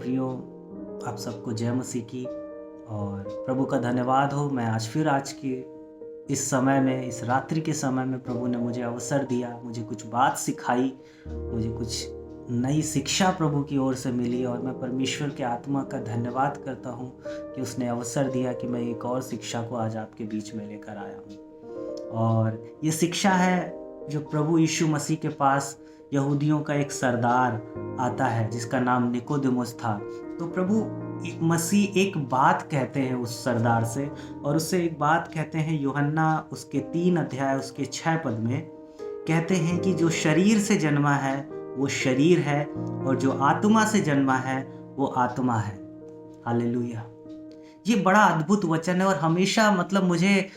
प्रियो, आप सबको जय मसीह की। और प्रभु का धन्यवाद हो। मैं आज के इस समय में, इस रात्रि के समय में प्रभु ने मुझे अवसर दिया, मुझे कुछ बात सिखाई, मुझे कुछ नई शिक्षा प्रभु की ओर से मिली। और मैं परमेश्वर के आत्मा का धन्यवाद करता हूँ कि उसने अवसर दिया कि मैं एक और शिक्षा को आज आपके बीच में लेकर आया हूँ। और ये शिक्षा है जो प्रभु यीशु मसीह के पास यहूदियों का एक सरदार आता है जिसका नाम निकोदेमुस था। तो प्रभु मसीह एक बात कहते हैं उस सरदार से, और उससे एक बात कहते हैं। यूहन्ना उसके 3 अध्याय उसके 6 पद में कहते हैं कि जो शरीर से जन्मा है वो शरीर है, और जो आत्मा से जन्मा है वो आत्मा है। हालेलुया। ये बड़ा अद्भुत वचन है, और हमेशा मुझे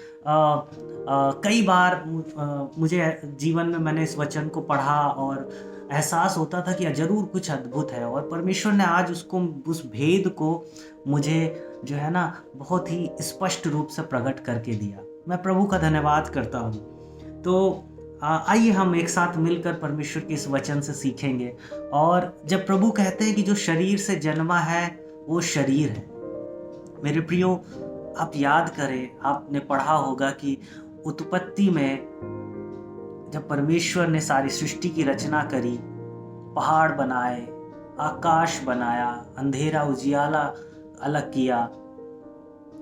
कई बार मुझे जीवन में मैंने इस वचन को पढ़ा और एहसास होता था कि ज़रूर कुछ अद्भुत है। और परमेश्वर ने आज उस भेद को मुझे जो है ना बहुत ही स्पष्ट रूप से प्रकट करके दिया। मैं प्रभु का धन्यवाद करता हूँ। तो आइए हम एक साथ मिलकर परमेश्वर के इस वचन से सीखेंगे। और जब प्रभु कहते हैं कि जो शरीर से जन्मा है वो शरीर है, मेरे प्रियो, आप याद करें, आपने पढ़ा होगा कि उत्पत्ति में जब परमेश्वर ने सारी सृष्टि की रचना करी, पहाड़ बनाए, आकाश बनाया, अंधेरा उजियाला अलग किया,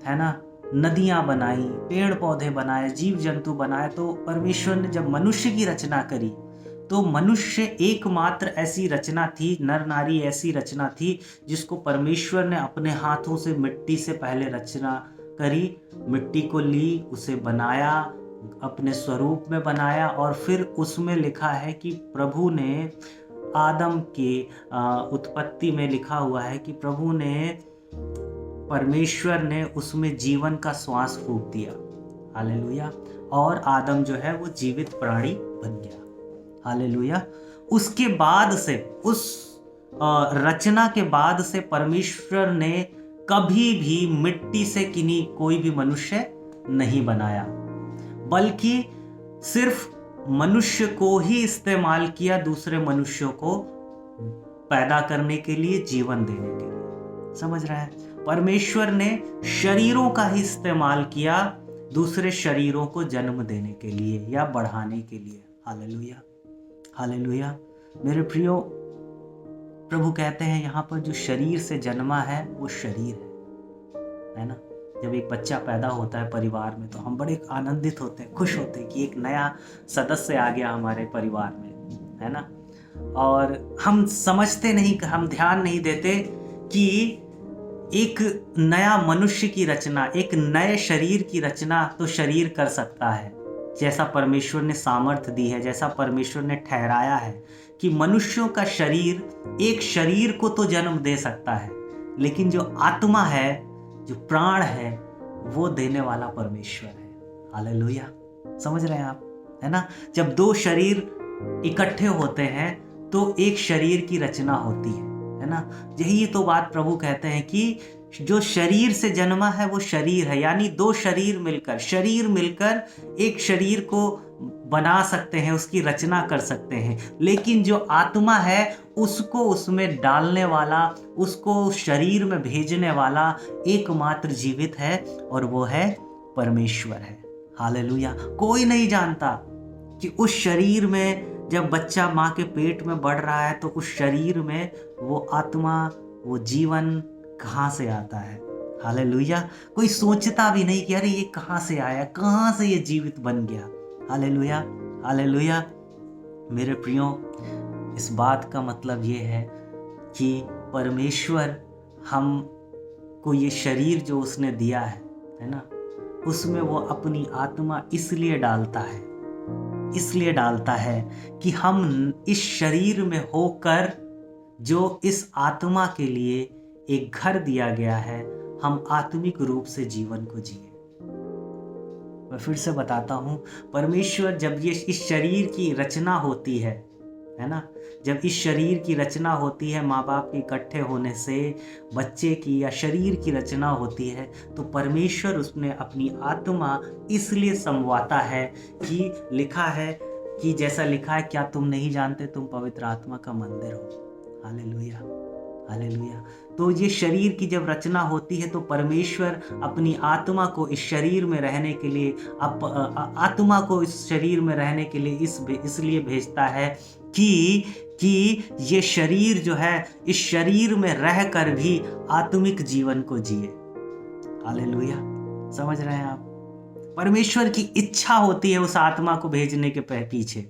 है ना, नदियां बनाई, पेड़ पौधे बनाए, जीव जंतु बनाए, तो परमेश्वर ने जब मनुष्य की रचना करी तो मनुष्य एकमात्र ऐसी रचना थी, नर नारी ऐसी रचना थी जिसको परमेश्वर ने अपने हाथों से मिट्टी से पहले रचना करी, मिट्टी को ली, उसे बनाया, अपने स्वरूप में बनाया। और फिर उसमें लिखा है कि प्रभु ने आदम के उत्पत्ति में लिखा हुआ है कि परमेश्वर ने उसमें जीवन का श्वास फूंक दिया। हालेलुया। और आदम जो है वो जीवित प्राणी बन गया। हालेलुया। उसके बाद से, उस रचना के बाद से परमेश्वर ने कभी भी मिट्टी से किन्हीं कोई भी मनुष्य नहीं बनाया, बल्कि सिर्फ मनुष्य को ही इस्तेमाल किया दूसरे मनुष्यों को पैदा करने के लिए, जीवन देने के लिए। समझ रहे हैं? परमेश्वर ने शरीरों का ही इस्तेमाल किया दूसरे शरीरों को जन्म देने के लिए या बढ़ाने के लिए। Hallelujah, hallelujah. मेरे प्रियो, प्रभु कहते हैं यहाँ पर जो शरीर से जन्मा है वो शरीर है ना। जब एक बच्चा पैदा होता है परिवार में तो हम बड़े आनंदित होते हैं, खुश होते हैं कि एक नया सदस्य आ गया हमारे परिवार में, है ना। और हम समझते नहीं, हम ध्यान नहीं देते कि एक नया मनुष्य की रचना, एक नए शरीर की रचना तो शरीर कर सकता है। जैसा परमेश्वर ने सामर्थ्य दी है, जैसा परमेश्वर ने ठहराया है कि मनुष्यों का शरीर एक शरीर को तो जन्म दे सकता है, लेकिन जो आत्मा है, जो प्राण है, वो देने वाला परमेश्वर है। हालेलुया। समझ रहे हैं आप, है ना। जब 2 शरीर इकट्ठे होते हैं तो एक शरीर की रचना होती है ना। यही तो बात प्रभु कहते हैं कि जो शरीर से जन्मा है वो शरीर है, यानी 2 शरीर मिलकर एक शरीर को बना सकते हैं, उसकी रचना कर सकते हैं। लेकिन जो आत्मा है उसको उसमें डालने वाला, उसको शरीर में भेजने वाला एकमात्र जीवित है, और वो है परमेश्वर है। हालेलुया। कोई नहीं जानता कि उस शरीर में जब बच्चा माँ के पेट में बढ़ रहा है तो उस शरीर में वो आत्मा, वो जीवन कहाँ से आता है। हालेलुया। कोई सोचता भी नहीं कि अरे ये कहाँ से आया, कहाँ से ये जीवित बन गया। Hallelujah, hallelujah. मेरे प्रियो, इस बात का मतलब ये है कि परमेश्वर हमको ये शरीर जो उसने दिया है ना, उसमें वो अपनी आत्मा इसलिए डालता है कि हम इस शरीर में होकर, जो इस आत्मा के लिए एक घर दिया गया है, हम आत्मिक रूप से जीवन को जिए। मैं फिर से बताता हूँ, परमेश्वर जब ये इस शरीर की रचना होती है ना, जब इस शरीर की रचना होती है, माँ बाप के इकट्ठे होने से बच्चे की या शरीर की रचना होती है, तो परमेश्वर उसने अपनी आत्मा इसलिए समवाता है कि लिखा है कि जैसा लिखा है, क्या तुम नहीं जानते तुम पवित्र आत्मा का मंदिर हो। Hallelujah, hallelujah. तो ये शरीर की जब रचना होती है तो परमेश्वर अपनी आत्मा को इस शरीर में रहने के लिए आत्मा को इस शरीर में रहने के लिए इसलिए भेजता है कि ये शरीर जो है इस शरीर में रहकर भी आत्मिक जीवन को जिए। हालेलुया। समझ रहे हैं आप? परमेश्वर की इच्छा होती है उस आत्मा को भेजने के पीछे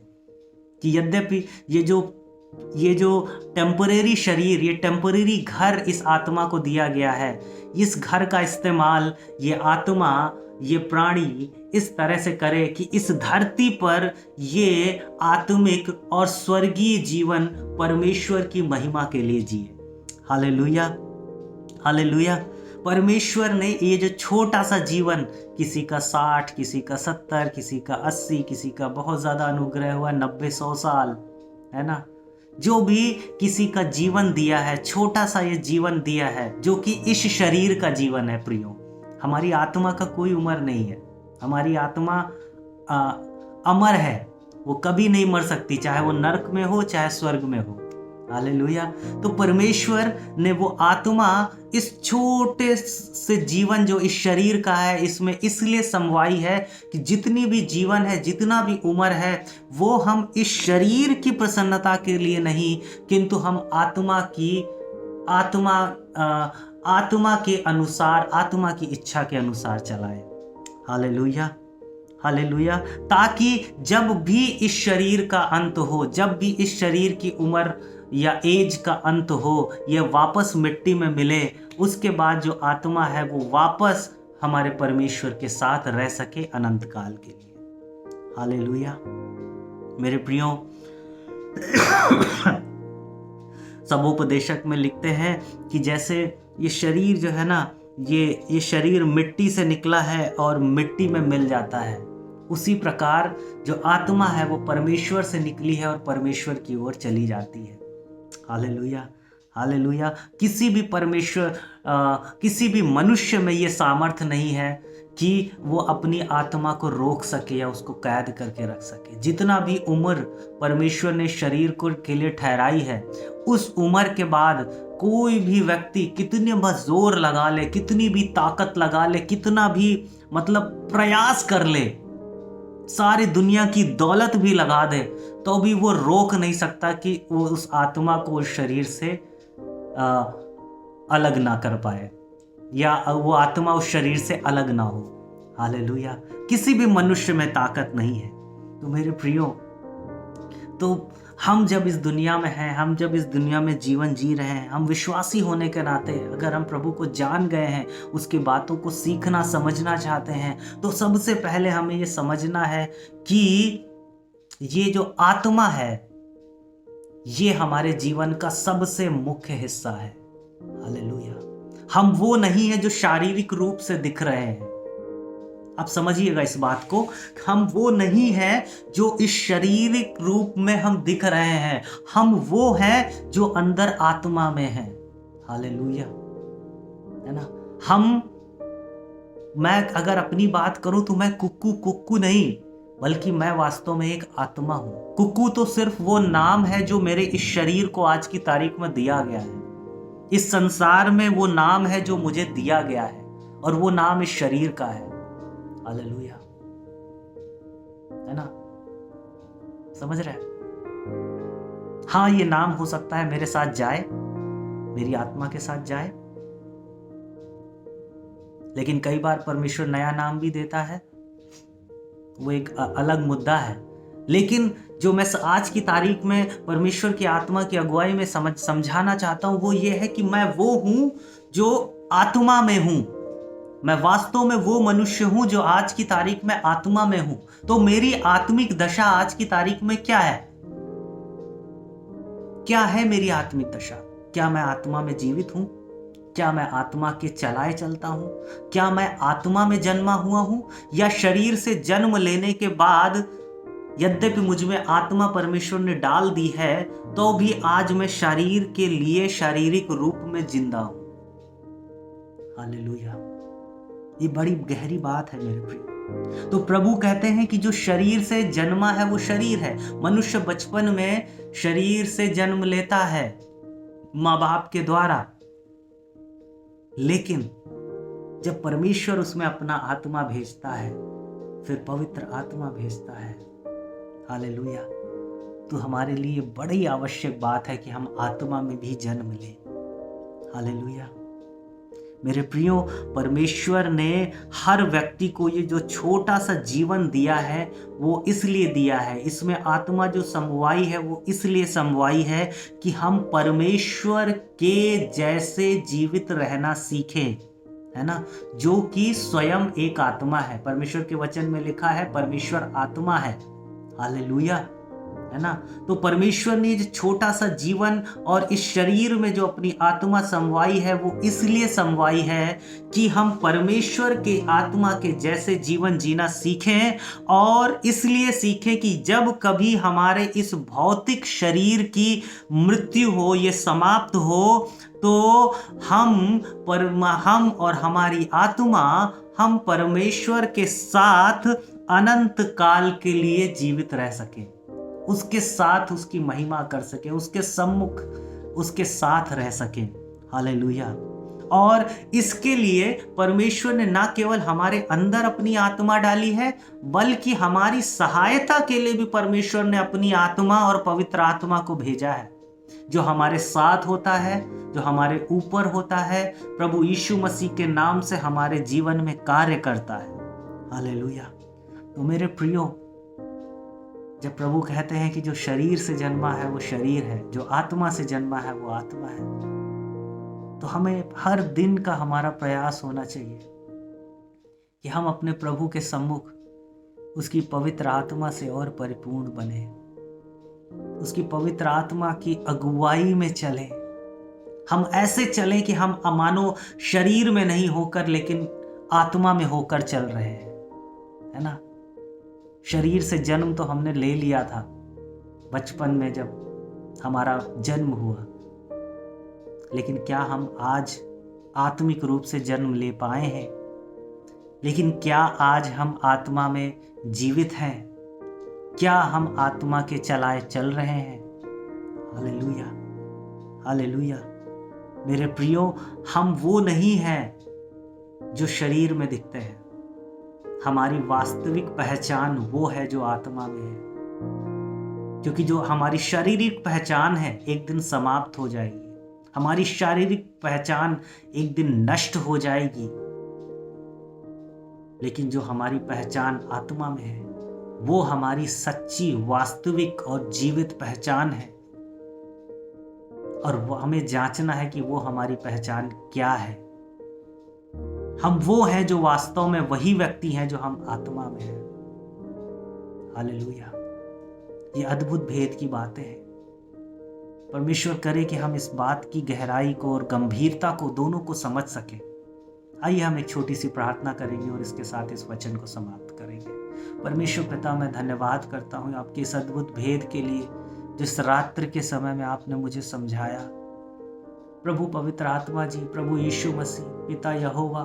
कि यद्यपि ये जो टेम्परेरी शरीर, ये टेम्परेरी घर इस आत्मा को दिया गया है, इस घर का इस्तेमाल ये आत्मा, ये प्राणी इस तरह से करे कि इस धरती पर ये आत्मिक और स्वर्गीय जीवन परमेश्वर की महिमा के लिए जिए। Hallelujah, hallelujah. परमेश्वर ने ये जो छोटा सा जीवन, किसी का 60, किसी का 70, किसी का 80, किसी का बहुत ज़्यादा अनुग्रह हुआ 90-100 साल, है ना, जो भी किसी का जीवन दिया है, छोटा सा ये जीवन दिया है जो कि इस शरीर का जीवन है प्रियो। हमारी आत्मा का कोई उम्र नहीं है। हमारी आत्मा अमर है, वो कभी नहीं मर सकती, चाहे वो नरक में हो चाहे स्वर्ग में हो। हालेलुया। तो परमेश्वर ने वो आत्मा इस छोटे से जीवन जो इस शरीर का है इसमें इसलिए समवाई है कि जितनी भी जीवन है, जितना भी उम्र है, वो हम इस शरीर की प्रसन्नता के लिए नहीं, किंतु हम आत्मा के अनुसार, आत्मा की इच्छा के अनुसार चलाएं। Hallelujah, hallelujah. ताकि जब भी इस शरीर का अंत हो, जब भी इस शरीर की उम्र या एज का अंत हो, ये वापस मिट्टी में मिले, उसके बाद जो आत्मा है वो वापस हमारे परमेश्वर के साथ रह सके अनंत काल के लिए। हालेलुया। मेरे प्रियो, सबोपदेशक में लिखते हैं कि जैसे ये शरीर जो है ना, ये शरीर मिट्टी से निकला है और मिट्टी में मिल जाता है, उसी प्रकार जो आत्मा है वो परमेश्वर से निकली है और परमेश्वर की ओर चली जाती है। Hallelujah, hallelujah. किसी भी मनुष्य में ये सामर्थ्य नहीं है कि वो अपनी आत्मा को रोक सके या उसको कैद करके रख सके। जितना भी उम्र परमेश्वर ने शरीर को के लिए ठहराई है, उस उम्र के बाद कोई भी व्यक्ति कितने भी जोर लगा ले, कितनी भी ताकत लगा ले, कितना भी प्रयास कर ले, सारी दुनिया की दौलत भी लगा दे, तो भी वो रोक नहीं सकता कि वो उस आत्मा को उस शरीर से अलग ना कर पाए, या वो आत्मा उस शरीर से अलग ना हो। हालेलुया। किसी भी मनुष्य में ताकत नहीं है। तो मेरे प्रियो, तो हम जब इस दुनिया में हैं, हम जब इस दुनिया में जीवन जी रहे हैं, हम विश्वासी होने के नाते अगर हम प्रभु को जान गए हैं, उसकी बातों को सीखना समझना चाहते हैं, तो सबसे पहले हमें ये समझना है कि ये जो आत्मा है ये हमारे जीवन का सबसे मुख्य हिस्सा है। हालेलुया। हम वो नहीं है जो शारीरिक रूप से दिख रहे हैं। आप समझिएगा इस बात को, हम वो नहीं है जो इस शारीरिक रूप में हम दिख रहे हैं, हम वो हैं जो अंदर आत्मा में हैं। हालेलुया, है ना। मैं अगर अपनी बात करूं तो मैं कुक्कू नहीं, बल्कि मैं वास्तव में एक आत्मा हूं। कुक्कू तो सिर्फ वो नाम है जो मेरे इस शरीर को आज की तारीख में दिया गया है। इस संसार में वो नाम है जो मुझे दिया गया है, और वो नाम इस शरीर का है। हालेलुया, है ना। समझ रहे हैं? हाँ, ये नाम हो सकता है मेरे साथ जाए, मेरी आत्मा के साथ जाए, लेकिन कई बार परमेश्वर नया नाम भी देता है, वो एक अलग मुद्दा है। लेकिन जो मैं आज की तारीख में परमेश्वर की आत्मा की अगुवाई में समझाना चाहता हूं, वो ये है कि मैं वो हूं जो आत्मा में हूं। मैं वास्तव में वो मनुष्य हूं जो आज की तारीख में आत्मा में हूं। तो मेरी आत्मिक दशा आज की तारीख में क्या है? क्या है मेरी आत्मिक दशा? क्या मैं आत्मा में जीवित हूं? क्या मैं आत्मा के चलाए चलता हूं? क्या मैं आत्मा में जन्मा हुआ हूं, या शरीर से जन्म लेने के बाद यद्यपि मुझ में आत्मा परमेश्वर ने डाल दी है, तो भी आज मैं शरीर के लिए शारीरिक रूप में जिंदा हूं। हालेलुया। ये बड़ी गहरी बात है मेरे प्रिय। तो प्रभु कहते हैं कि जो शरीर से जन्मा है वो शरीर है। मनुष्य बचपन में शरीर से जन्म लेता है, माँ बाप के द्वारा, लेकिन जब परमेश्वर उसमें अपना आत्मा भेजता है, फिर पवित्र आत्मा भेजता है। हालेलुया। तो हमारे लिए बड़ी आवश्यक बात है कि हम आत्मा में भी जन्म लें। हालेलुया। मेरे प्रियो, परमेश्वर ने हर व्यक्ति को ये जो छोटा सा जीवन दिया है वो इसलिए दिया है, इसमें आत्मा जो समवाई है वो इसलिए समवाई है कि हम परमेश्वर के जैसे जीवित रहना सीखें, है ना, जो कि स्वयं एक आत्मा है। परमेश्वर के वचन में लिखा है परमेश्वर आत्मा है। हालेलुया, है ना। तो परमेश्वर ने जो छोटा सा जीवन और इस शरीर में जो अपनी आत्मा समवाई है वो इसलिए समवाई है कि हम परमेश्वर के आत्मा के जैसे जीवन जीना सीखें, और इसलिए सीखें कि जब कभी हमारे इस भौतिक शरीर की मृत्यु हो, ये समाप्त हो, तो हम और हमारी आत्मा हम परमेश्वर के साथ अनंत काल के लिए जीवित रह सके, उसके साथ उसकी महिमा कर सके, उसके सम्मुख उसके साथ रह सके। हालेलुया। और इसके लिए परमेश्वर ने ना केवल हमारे अंदर अपनी आत्मा डाली है, बल्कि हमारी सहायता के लिए भी परमेश्वर ने अपनी आत्मा और पवित्र आत्मा को भेजा है, जो हमारे साथ होता है, जो हमारे ऊपर होता है, प्रभु यीशु मसीह के नाम से हमारे जीवन में कार्य करता है। हालेलुया। तो मेरे प्रियो, जब प्रभु कहते हैं कि जो शरीर से जन्मा है वो शरीर है, जो आत्मा से जन्मा है वो आत्मा है, तो हमें हर दिन का हमारा प्रयास होना चाहिए कि हम अपने प्रभु के सम्मुख उसकी पवित्र आत्मा से और परिपूर्ण बने, उसकी पवित्र आत्मा की अगुवाई में चलें। हम ऐसे चलें कि हम मानो शरीर में नहीं होकर लेकिन आत्मा में होकर चल रहे हैं, है ना। शरीर से जन्म तो हमने ले लिया था बचपन में जब हमारा जन्म हुआ, लेकिन क्या हम आज आत्मिक रूप से जन्म ले पाए हैं? लेकिन क्या आज हम आत्मा में जीवित हैं? क्या हम आत्मा के चलाए चल रहे हैं? Hallelujah, hallelujah. मेरे प्रियो, हम वो नहीं हैं जो शरीर में दिखते हैं। हमारी वास्तविक पहचान वो है जो आत्मा में है, क्योंकि जो हमारी शारीरिक पहचान है एक दिन समाप्त हो जाएगी, हमारी शारीरिक पहचान एक दिन नष्ट हो जाएगी, लेकिन जो हमारी पहचान आत्मा में है वो हमारी सच्ची, वास्तविक और जीवित पहचान है। और वो हमें जांचना है कि वो हमारी पहचान क्या है। हम वो हैं जो वास्तव में वही व्यक्ति हैं जो हम आत्मा में हैं। हालेलुया। ये अद्भुत भेद की बातें हैं। परमेश्वर करे कि हम इस बात की गहराई को और गंभीरता को दोनों को समझ सकें। आइए हम एक छोटी सी प्रार्थना करेंगे और इसके साथ इस वचन को समाप्त करेंगे। परमेश्वर पिता, मैं धन्यवाद करता हूँ आपके इस अद्भुत भेद के लिए जिस रात्रि के समय में आपने मुझे समझाया। प्रभु पवित्र आत्मा जी, प्रभु यीशु मसीह, पिता यहोवा,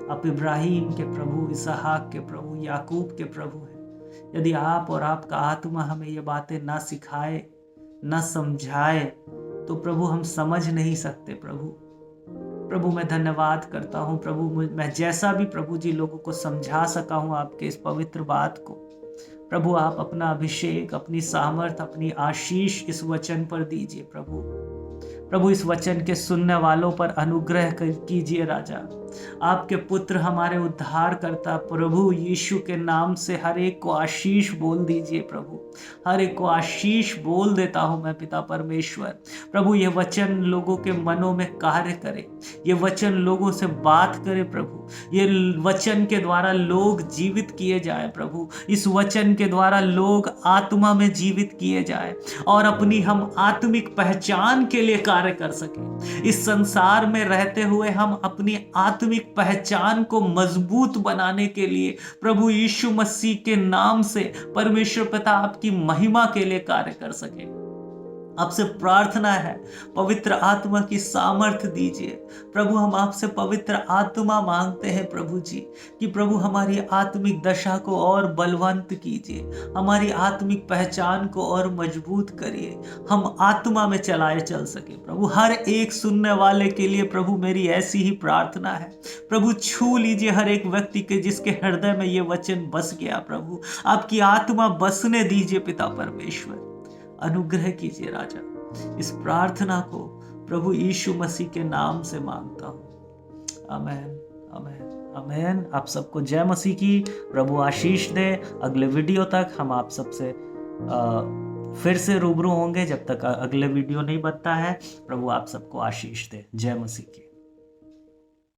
आप इब्राहिम के प्रभु, इसहाक के प्रभु, याकूब के प्रभु हैं। यदि आप और आपका आत्मा हमें ये बातें ना सिखाए, ना समझाए, तो प्रभु हम समझ नहीं सकते। प्रभु मैं धन्यवाद करता हूँ प्रभु, मैं जैसा भी प्रभु जी लोगों को समझा सका हूँ आपके इस पवित्र बात को, प्रभु आप अपना अभिषेक, अपनी सामर्थ, अपनी आशीष इस वचन पर दीजिए। प्रभु इस वचन के सुनने वालों पर अनुग्रह कीजिए राजा। आपके पुत्र हमारे उद्धार करता प्रभु यीशु के नाम से हर एक को आशीष बोल दीजिए। प्रभु हर एक को आशीष बोल देता हूँ मैं पिता परमेश्वर। प्रभु ये वचन लोगों के मनों में कार्य करे, ये वचन लोगों से बात करे। प्रभु ये वचन के द्वारा लोग जीवित किए जाए। प्रभु इस वचन के द्वारा लोग आत्मा में जीवित किए जाए और अपनी हम आत्मिक पहचान के लिए कार्य कर सके। इस संसार में रहते हुए हम अपनी आत्मिक पहचान को मजबूत बनाने के लिए प्रभु यीशु मसीह के नाम से परमेश्वर पिता आपकी महिमा के लिए कार्य कर सके। आपसे प्रार्थना है, पवित्र आत्मा की सामर्थ्य दीजिए प्रभु। हम आपसे पवित्र आत्मा मांगते हैं प्रभु जी, कि प्रभु हमारी आत्मिक दशा को और बलवंत कीजिए, हमारी आत्मिक पहचान को और मजबूत करिए, हम आत्मा में चलाए चल सके प्रभु। हर एक सुनने वाले के लिए प्रभु मेरी ऐसी ही प्रार्थना है प्रभु। छू लीजिए हर एक व्यक्ति के जिसके हृदय में ये वचन बस गया प्रभु। आपकी आत्मा बसने दीजिए पिता परमेश्वर, अनुग्रह कीजिए राजा। इस प्रार्थना को प्रभु यीशु मसीह के नाम से मांगता हूँ, आमेन आमेन आमेन। आप सबको जय मसीह की, प्रभु आशीष दे। अगले वीडियो तक हम आप सबसे फिर से रूबरू होंगे। जब तक अगले वीडियो नहीं बनता है, प्रभु आप सबको आशीष दे। जय मसीह की।